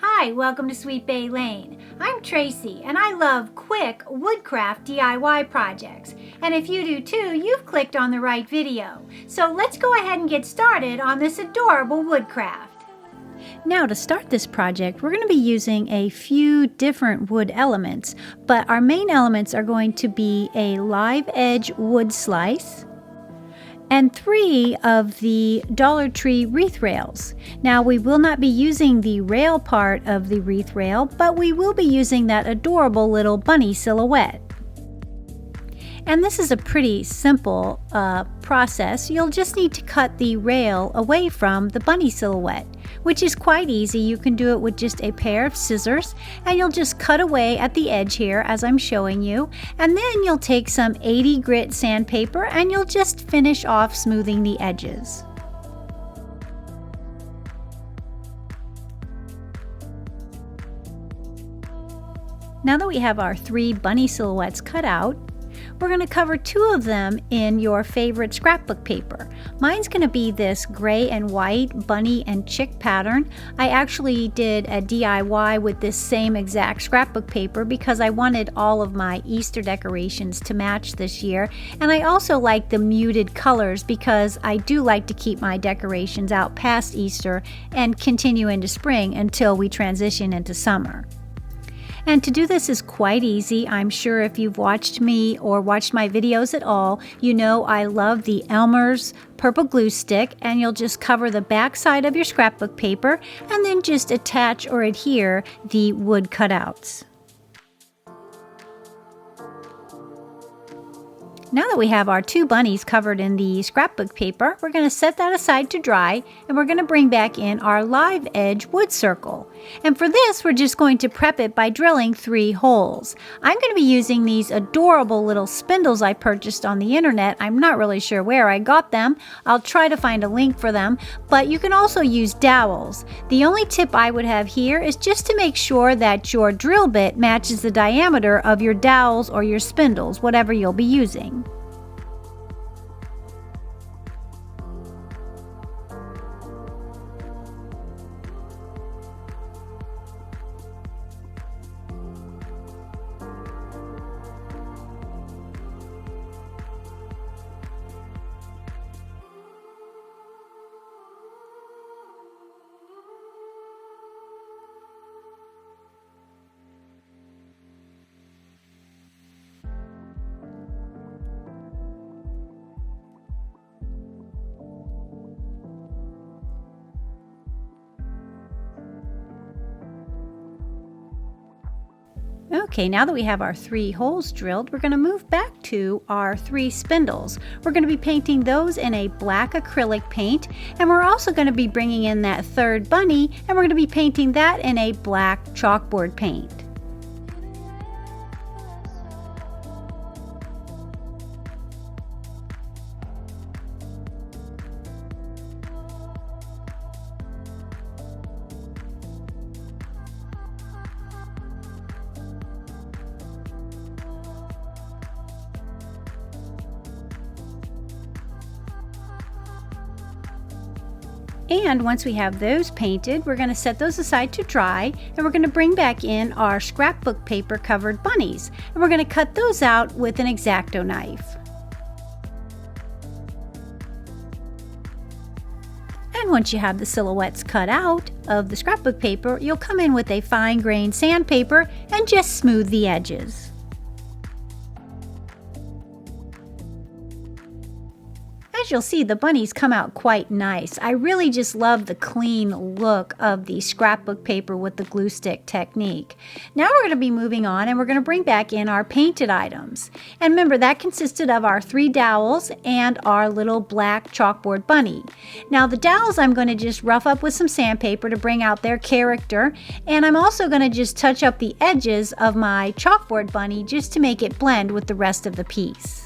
Hi, welcome to Sweet Bay Lane. I'm Tracy and I love quick woodcraft DIY projects. And if you do too, you've clicked on the right video. So let's go ahead and get started on this adorable woodcraft. Now to start this project, we're going to be using a few different wood elements, but our main elements are going to be a live edge wood slice, and 3 of the Dollar Tree wreath rails. Now we will not be using the rail part of the wreath rail, but we will be using that adorable little bunny silhouette. And this is a pretty simple process. You'll just need to cut the rail away from the bunny silhouette, which is quite easy. You can do it with just a pair of scissors, and you'll just cut away at the edge here as I'm showing you, and then you'll take some 80 grit sandpaper and you'll just finish off smoothing the edges. Now that we have our 3 bunny silhouettes cut out, we're going to cover 2 of them in your favorite scrapbook paper. Mine's going to be this gray and white bunny and chick pattern. I actually did a DIY with this same exact scrapbook paper because I wanted all of my Easter decorations to match this year. And I also like the muted colors because I do like to keep my decorations out past Easter and continue into spring until we transition into summer. And to do this is quite easy. I'm sure if you've watched me or watched my videos at all, you know I love the Elmer's purple glue stick, and you'll just cover the back side of your scrapbook paper and then just attach or adhere the wood cutouts. Now that we have our 2 bunnies covered in the scrapbook paper, we're going to set that aside to dry, and we're going to bring back in our live edge wood circle. And for this, we're just going to prep it by drilling 3 holes. I'm going to be using these adorable little spindles I purchased on the internet. I'm not really sure where I got them. I'll try to find a link for them, but you can also use dowels. The only tip I would have here is just to make sure that your drill bit matches the diameter of your dowels or your spindles, whatever you'll be using. Okay, now that we have our 3 holes drilled, we're going to move back to our 3 spindles. We're going to be painting those in a black acrylic paint, and we're also going to be bringing in that 3rd bunny, and we're going to be painting that in a black chalkboard paint. And once we have those painted, we're going to set those aside to dry, and we're going to bring back in our scrapbook paper covered bunnies, and we're going to cut those out with an X-Acto knife. And once you have the silhouettes cut out of the scrapbook paper, you'll come in with a fine-grained sandpaper and just smooth the edges. As you'll see, the bunnies come out quite nice. I really just love the clean look of the scrapbook paper with the glue stick technique. Now we're going to be moving on, and we're going to bring back in our painted items. And remember, that consisted of our 3 dowels and our little black chalkboard bunny. Now the dowels I'm going to just rough up with some sandpaper to bring out their character, and I'm also going to just touch up the edges of my chalkboard bunny just to make it blend with the rest of the piece.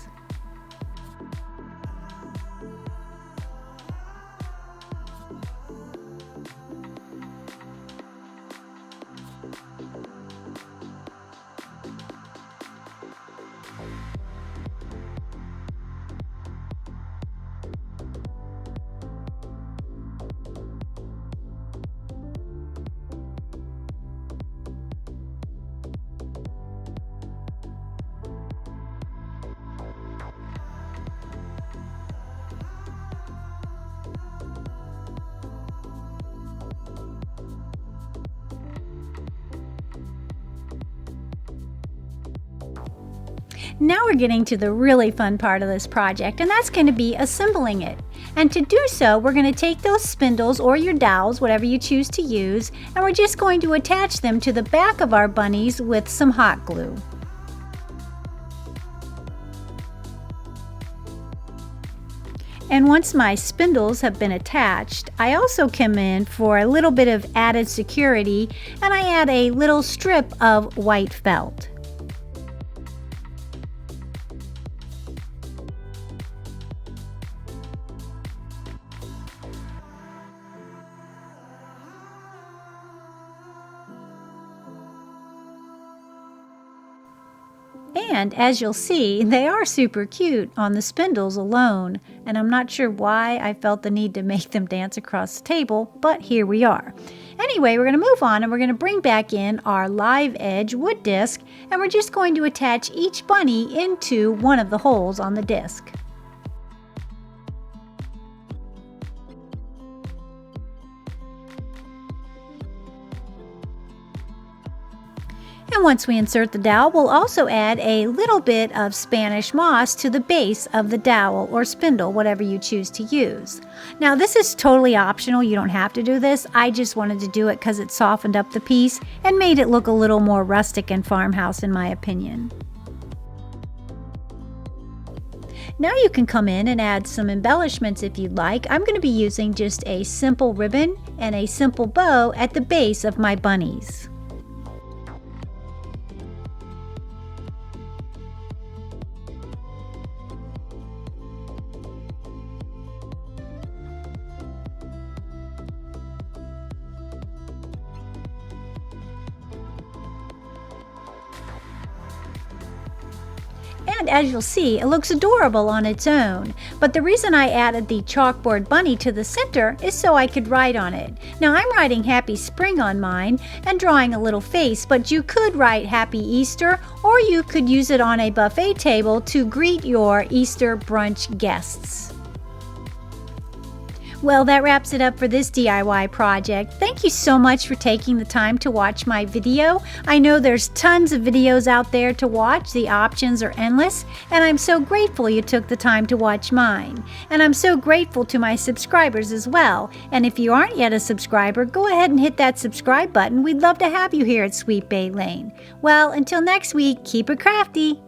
Now we're getting to the really fun part of this project, and that's going to be assembling it. And to do so, we're going to take those spindles or your dowels, whatever you choose to use, and we're just going to attach them to the back of our bunnies with some hot glue. And once my spindles have been attached, I also come in for a little bit of added security, and I add a little strip of white felt. And as you'll see, they are super cute on the spindles alone, and I'm not sure why I felt the need to make them dance across the table, but here we are. Anyway, we're going to move on and we're going to bring back in our live edge wood disc, and we're just going to attach each bunny into one of the holes on the disc. And once we insert the dowel, we'll also add a little bit of Spanish moss to the base of the dowel or spindle, whatever you choose to use. Now this is totally optional, you don't have to do this. I just wanted to do it because it softened up the piece and made it look a little more rustic and farmhouse in my opinion. Now you can come in and add some embellishments if you'd like. I'm going to be using just a simple ribbon and a simple bow at the base of my bunnies. And as you'll see, it looks adorable on its own. But the reason I added the chalkboard bunny to the center is so I could write on it. Now I'm writing Happy Spring on mine and drawing a little face, but you could write Happy Easter, or you could use it on a buffet table to greet your Easter brunch guests. Well, that wraps it up for this DIY project. Thank you so much for taking the time to watch my video. I know there's tons of videos out there to watch. The options are endless, and I'm so grateful you took the time to watch mine. And I'm so grateful to my subscribers as well. And if you aren't yet a subscriber, go ahead and hit that subscribe button. We'd love to have you here at Sweet Bay Lane. Well, until next week, keep it crafty.